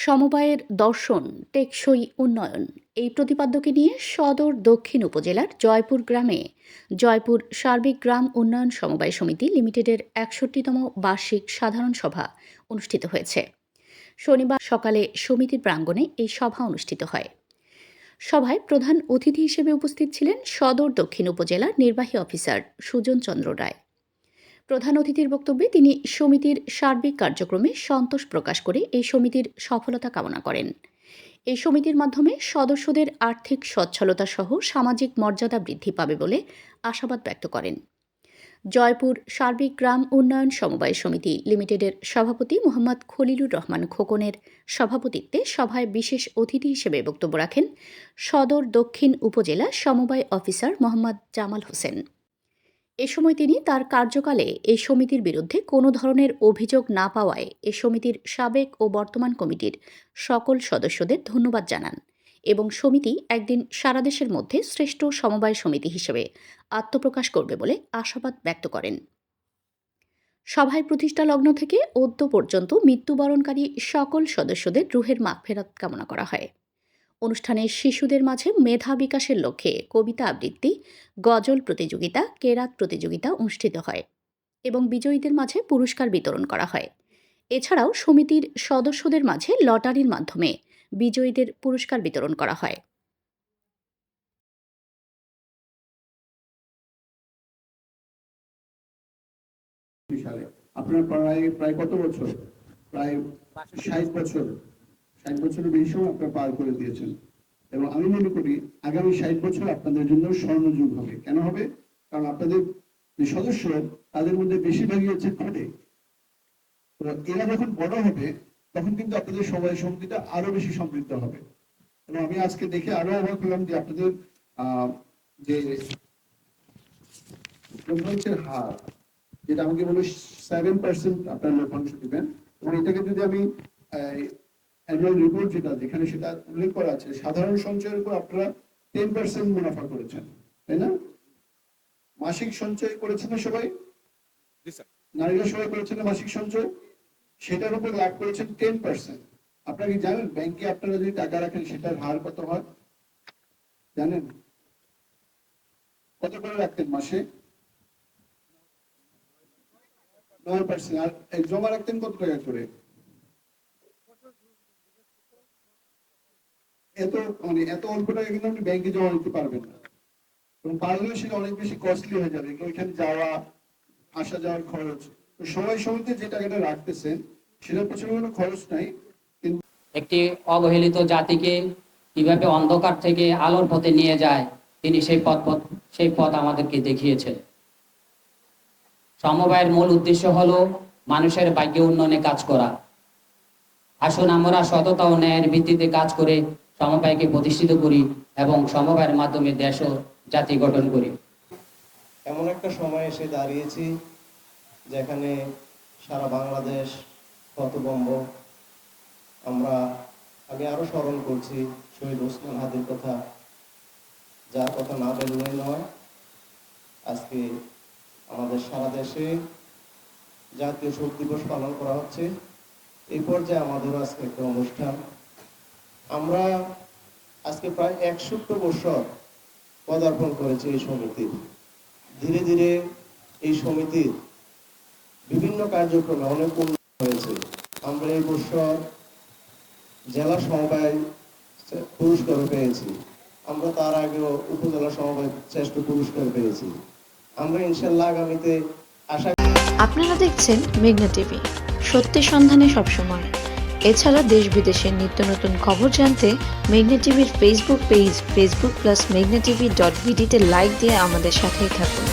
সমবায়ের দর্শন টেকসই উন্নয়ন এই প্রতিপাদ্যকে নিয়ে সদর দক্ষিণ উপজেলার জয়পুর গ্রামে জয়পুর সার্বিক গ্রাম উন্নয়ন সমবায় সমিতি লিমিটেডের ৬১তম বার্ষিক সাধারণ সভা অনুষ্ঠিত হয়েছে। শনিবার সকালে সমিতির প্রাঙ্গণে এই সভা অনুষ্ঠিত হয়। সভায় প্রধান অতিথি হিসেবে উপস্থিত ছিলেন সদর দক্ষিণ উপজেলার নির্বাহী অফিসার সুজন চন্দ্র রায়। প্রধান অতিথির বক্তব্যে তিনি সমিতির সার্বিক কার্যক্রমে সন্তোষ প্রকাশ করে এই সমিতির সফলতা কামনা করেন। এই সমিতির মাধ্যমে সদস্যদের আর্থিক সচ্ছলতা সহ সামাজিক মর্যাদা বৃদ্ধি পাবে বলে আশাবাদ ব্যক্ত করেন। জয়পুর সার্বিক গ্রাম উন্নয়ন সমবায় সমিতি লিমিটেডের সভাপতি মোহাম্মদ খলিলুর রহমান খোকনের সভাপতিত্বে সভায় বিশেষ অতিথি হিসেবে বক্তব্য রাখেন সদর দক্ষিণ উপজেলা সমবায় অফিসার মোহাম্মদ জামাল হোসেন। এ সময় তিনি তার কার্যকালে এই সমিতির বিরুদ্ধে কোনো ধরনের অভিযোগ না পাওয়ায় এ সমিতির সাবেক ও বর্তমান কমিটির সকল সদস্যদের ধন্যবাদ জানান এবং সমিতি একদিন সারা দেশের মধ্যে শ্রেষ্ঠ সমবায় সমিতি হিসেবে আত্মপ্রকাশ করবে বলে আশাবাদ ব্যক্ত করেন। সভায় প্রতিষ্ঠা লগ্ন থেকে অদ্য পর্যন্ত মৃত্যুবরণকারী সকল সদস্যদের রুহের মাগফিরাত কামনা করা হয়। অনুষ্ঠানে শিশুদের মাঝে মেধা বিকাশের লক্ষ্যে কবিতা আবৃত্তি, গজল প্রতিযোগিতা, কেরাত প্রতিযোগিতা অনুষ্ঠিত হয় এবং বিজয়ীদের মাঝে পুরস্কার বিতরণ করা হয়। এছাড়াও সমিতির সদস্যদের মাঝে লটারির মাধ্যমে বিজয়ীদের পুরস্কার বিতরণ করা হয়। আপনার প্রায় কত বছর? প্রায় 60 বছর, 60 বছরের বেশি সময় আপনারা পার করে দিয়েছেন এবং আমি মনে করি আগামী 60 বছর আপনাদের জন্য স্বর্ণযুগ হবে। কেন হবে? কারণ আপনাদের যে সদস্য তাদের মধ্যে বেশিরভাগই হচ্ছে খোটে। তো এরা যখন বড় হবে তখন কিন্তু আপনাদের সমবায় সমিতিটা আরো বেশি সমৃদ্ধ হবে। এবং আমি আজকে দেখে আরো অবাক হলাম যে আপনাদের যে লভ্যাংশের হার, যেটা আমাকে বলে 7% আপনার লভ্যাংশ দিবেন, এবং এটাকে যদি আমি অ্যানুয়াল রিপোর্ট যেখানে সেটা উল্লেখ করা আছে, সাধারণ সঞ্চয়ের উপর আপনারা 10% মুনাফা করেছেন, তাই না? মাসিক সঞ্চয় করেছেন না সবাই? নারীরা সবাই করেছেন না মাসিক সঞ্চয়? সেটার উপর লাভ করেছেন 10%। আপনারা কি জানেন ব্যাংকে আপনারা যদি টাকা রাখেন সেটার হার কত হয়? জানেন কত করে রাখতেন মাসে? 9%। আর জমা রাখতেন কত টাকা করে? এত অল্প টাকা কিন্তু আপনি ব্যাংকে জমা দিতে পারবেন না, এবং পারলেও সেটা অনেক বেশি কস্টলি হয়ে যাবে। ওইখানে যাওয়া আসা যাওয়ার খরচ। তো সময় সমিতি যে টাকাটা রাখতেছেন সেটার পেছনে কোনো খরচ নাই। কিন্তু একটি অবহেলিত জাতিকে কিভাবে অন্ধকার থেকে আলোর পথে নিয়ে যায় তিনি সেই পথ আমাদেরকে দেখিয়েছেন। সমবায়ের মূল উদ্দেশ্য হলো মানুষের ভাগ্য উন্নয়নে কাজ করা। আসুন আমরা সততা ও ন্যায়ের ভিত্তিতে কাজ করে সমবায়কে প্রতিষ্ঠিত করি এবং সমবায়ের মাধ্যমে দেশ ও জাতি গঠন করি। এমন একটা সময় এসে দাঁড়িয়েছি যেখানে সারা বাংলাদেশ হতভম্ব। আমি আরো স্মরণ করছি শহীদ ওসমান হাদির কথা, যার কথা না বললেই নয়। আজকে আমাদের সারা দেশে জাতীয় শোক দিবস পালন করা হচ্ছে। এই পর্যায়ে আমাদেরও আজকে একটা অনুষ্ঠান। আমরা আজকে প্রায় 61 বছর পদার্পণ করেছি এই সমিতির। ধীরে ধীরে এই সমিতির বিভিন্ন কার্যক্রমে অনেক উন্নতি হয়েছে। আমরা এই বছর জেলা সমবায় পুরস্কার পেয়েছি। আমরা তার আগেও উপজেলা সমবায় শ্রেষ্ঠ পুরস্কার পেয়েছি। আমরা ইনশাল্লাহ আগামীতে আশা। আপনারা দেখছেন মেঘনা টিভি, সত্যের সন্ধানে সবসময়। এছাড়া দেশ বিদেশের নিত্য নতুন খবর জানতে মেঘনা টিভির ফেসবুক পেজ facebook+meghna tv.bd তে লাইক দিয়ে আমাদের সাথেই থাকুন।